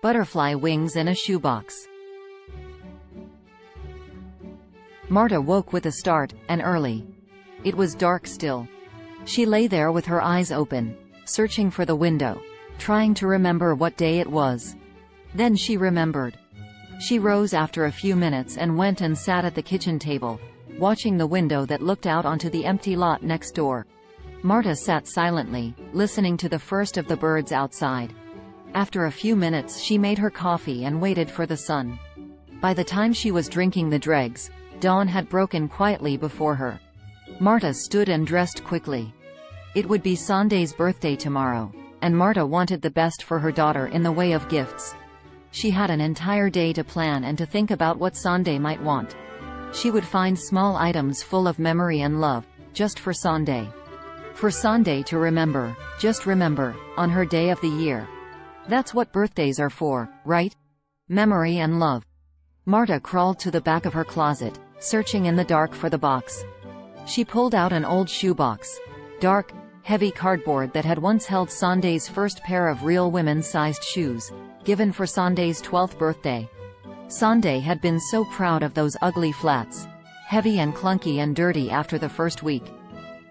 Butterfly wings in a shoebox. Marta woke with a start, and early. It was dark still. She lay there with her eyes open, searching for the window, trying to remember what day it was. Then she remembered. She rose after a few minutes and went and sat at the kitchen table, watching the window that looked out onto the empty lot next door. Marta sat silently, listening to the first of the birds outside. After a few minutes she made her coffee and waited for the sun. By the time she was drinking the dregs, dawn had broken quietly before her. Marta stood and dressed quickly. It would be Sanday's birthday tomorrow, and Marta wanted the best for her daughter in the way of gifts. She had an entire day to plan and to think about what Sanday might want. She would find small items full of memory and love, just for Sanday. For Sanday to remember, just remember, on her day of the year. That's what birthdays are for, right? Memory and love. Marta crawled to the back of her closet, searching in the dark for the box. She pulled out an old shoebox. Dark, heavy cardboard that had once held Sanday's first pair of real women's-sized shoes, given for Sanday's 12th birthday. Sanday had been so proud of those ugly flats, heavy and clunky and dirty after the first week.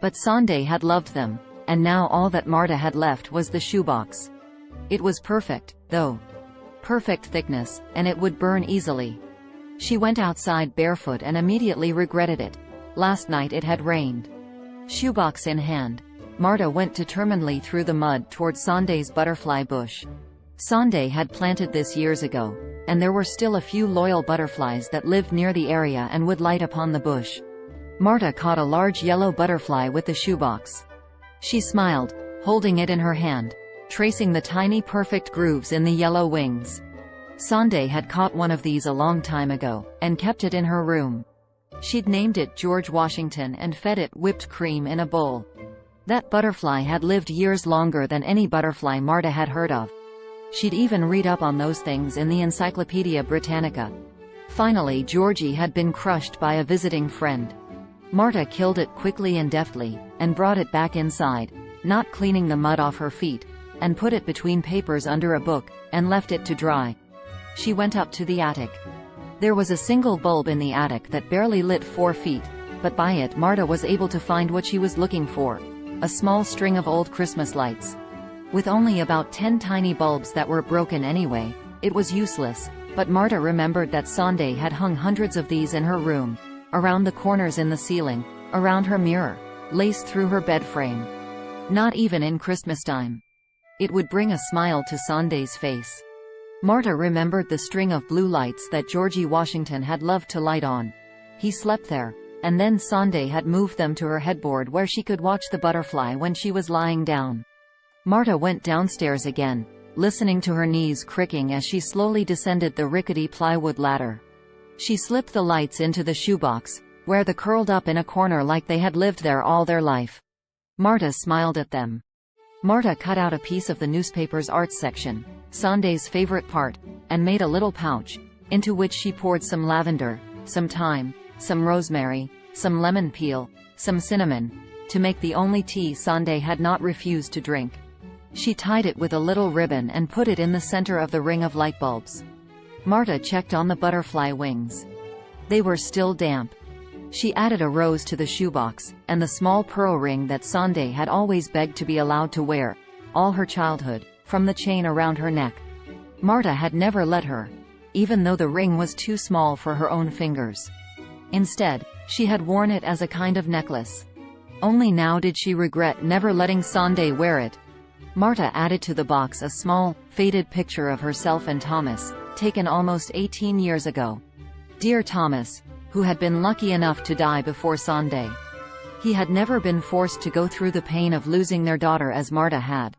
But Sanday had loved them, and now all that Marta had left was the shoebox. It was perfect, though. Perfect thickness, and it would burn easily. She went outside barefoot and immediately regretted it. Last night it had rained. Shoebox in hand, Marta went determinedly through the mud toward Sanday's butterfly bush. Sanday had planted this years ago, and there were still a few loyal butterflies that lived near the area and would light upon the bush. Marta caught a large yellow butterfly with the shoebox. She smiled, holding it in her hand, tracing the tiny perfect grooves in the yellow wings. Sanday had caught one of these a long time ago, and kept it in her room. She'd named it George Washington and fed it whipped cream in a bowl. That butterfly had lived years longer than any butterfly Marta had heard of. She'd even read up on those things in the Encyclopedia Britannica. Finally, Georgie had been crushed by a visiting friend. Marta killed it quickly and deftly, and brought it back inside, not cleaning the mud off her feet, and put it between papers under a book, and left it to dry. She went up to the attic. There was a single bulb in the attic that barely lit 4 feet, but by it Marta was able to find what she was looking for: a small string of old Christmas lights. With only about 10 tiny bulbs that were broken anyway, it was useless, but Marta remembered that Sanday had hung hundreds of these in her room, around the corners in the ceiling, around her mirror, laced through her bed frame. Not even in Christmas time. It would bring a smile to Sanday's face. Marta remembered the string of blue lights that Georgie Washington had loved to light on. He slept there, and then Sanday had moved them to her headboard where she could watch the butterfly when she was lying down. Marta went downstairs again, listening to her knees creaking as she slowly descended the rickety plywood ladder. She slipped the lights into the shoebox, where they curled up in a corner like they had lived there all their life. Marta smiled at them. Marta cut out a piece of the newspaper's arts section, Sanday's favorite part, and made a little pouch, into which she poured some lavender, some thyme, some rosemary, some lemon peel, some cinnamon, to make the only tea Sanday had not refused to drink. She tied it with a little ribbon and put it in the center of the ring of light bulbs. Marta checked on the butterfly wings. They were still damp. She added a rose to the shoebox, and the small pearl ring that Sanday had always begged to be allowed to wear, all her childhood, from the chain around her neck. Marta had never let her, even though the ring was too small for her own fingers. Instead, she had worn it as a kind of necklace. Only now did she regret never letting Sanday wear it. Marta added to the box a small, faded picture of herself and Thomas, taken almost 18 years ago. Dear Thomas, who had been lucky enough to die before Sanday. He had never been forced to go through the pain of losing their daughter as Marta had.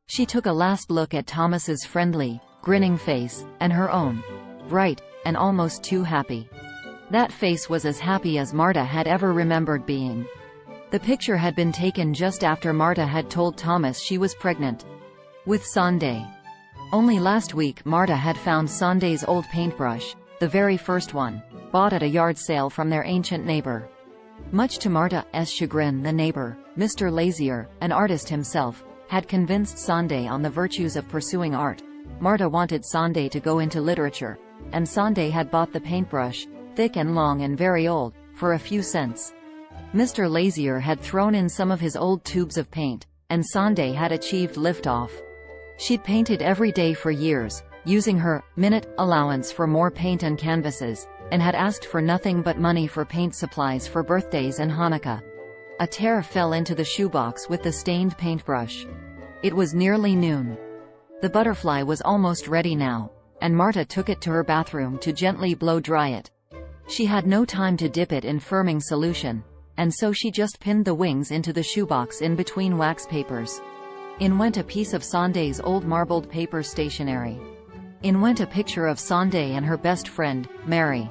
She took a last look at Thomas's friendly, grinning face, and her own. Bright, and almost too happy. That face was as happy as Marta had ever remembered being. The picture had been taken just after Marta had told Thomas she was pregnant. With Sanday. Only last week Marta had found Sanday's old paintbrush, the very first one, bought at a yard sale from their ancient neighbor. Much to Marta's chagrin, the neighbor, Mr. Lazier, an artist himself, had convinced Sanday on the virtues of pursuing art, Marta wanted Sunday to go into literature, and Sunday had bought the paintbrush, thick and long and very old, for a few cents. Mr. Lazier had thrown in some of his old tubes of paint, and Sunday had achieved liftoff. She'd painted every day for years, using her minute allowance for more paint and canvases, and had asked for nothing but money for paint supplies for birthdays and Hanukkah. A tear fell into the shoebox with the stained paintbrush. It was nearly noon. The butterfly was almost ready now, and Marta took it to her bathroom to gently blow dry it. She had no time to dip it in firming solution, and so she just pinned the wings into the shoebox in between wax papers. In went a piece of Sunday's old marbled paper stationery. In went a picture of Sunday and her best friend, Mary.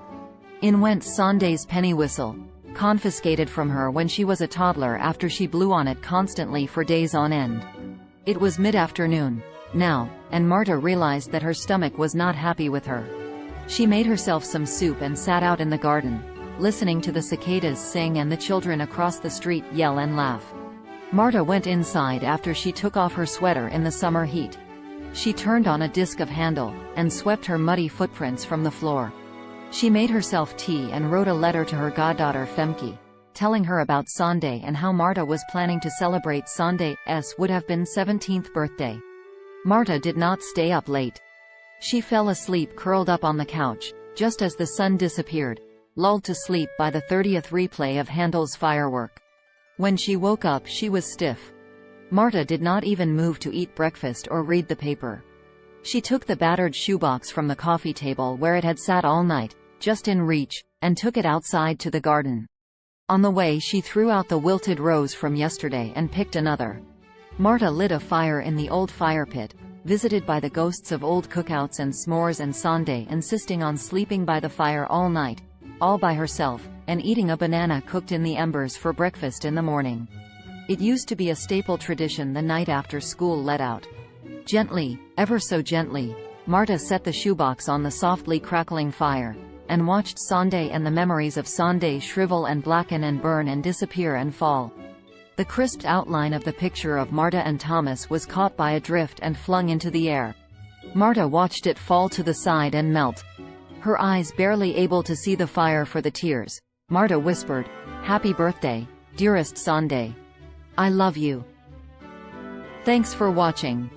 In went Sunday's penny whistle, confiscated from her when she was a toddler after she blew on it constantly for days on end. It was mid-afternoon now, and Marta realized that her stomach was not happy with her. She made herself some soup and sat out in the garden, listening to the cicadas sing and the children across the street yell and laugh. Marta went inside after she took off her sweater in the summer heat. She turned on a disc of handle, and swept her muddy footprints from the floor. She made herself tea and wrote a letter to her goddaughter Femke, telling her about Sunday and how Marta was planning to celebrate Sunday's would-have-been 17th birthday. Marta did not stay up late. She fell asleep curled up on the couch, just as the sun disappeared, lulled to sleep by the 30th replay of Handel's Firework. When she woke up she was stiff. Marta did not even move to eat breakfast or read the paper. She took the battered shoebox from the coffee table where it had sat all night, just in reach, and took it outside to the garden. On the way she threw out the wilted rose from yesterday and picked another. Marta lit a fire in the old fire pit, visited by the ghosts of old cookouts and s'mores, and Sunday insisting on sleeping by the fire all night, all by herself, and eating a banana cooked in the embers for breakfast in the morning. It used to be a staple tradition the night after school let out. Gently, ever so gently, Marta set the shoebox on the softly crackling fire, and watched Sunday and the memories of Sunday shrivel and blacken and burn and disappear and fall. The crisped outline of the picture of Marta and Thomas was caught by a drift and flung into the air. Marta watched it fall to the side and melt. Her eyes barely able to see the fire for the tears, Marta whispered, "Happy birthday, dearest Sunday. I love you." Thanks for watching.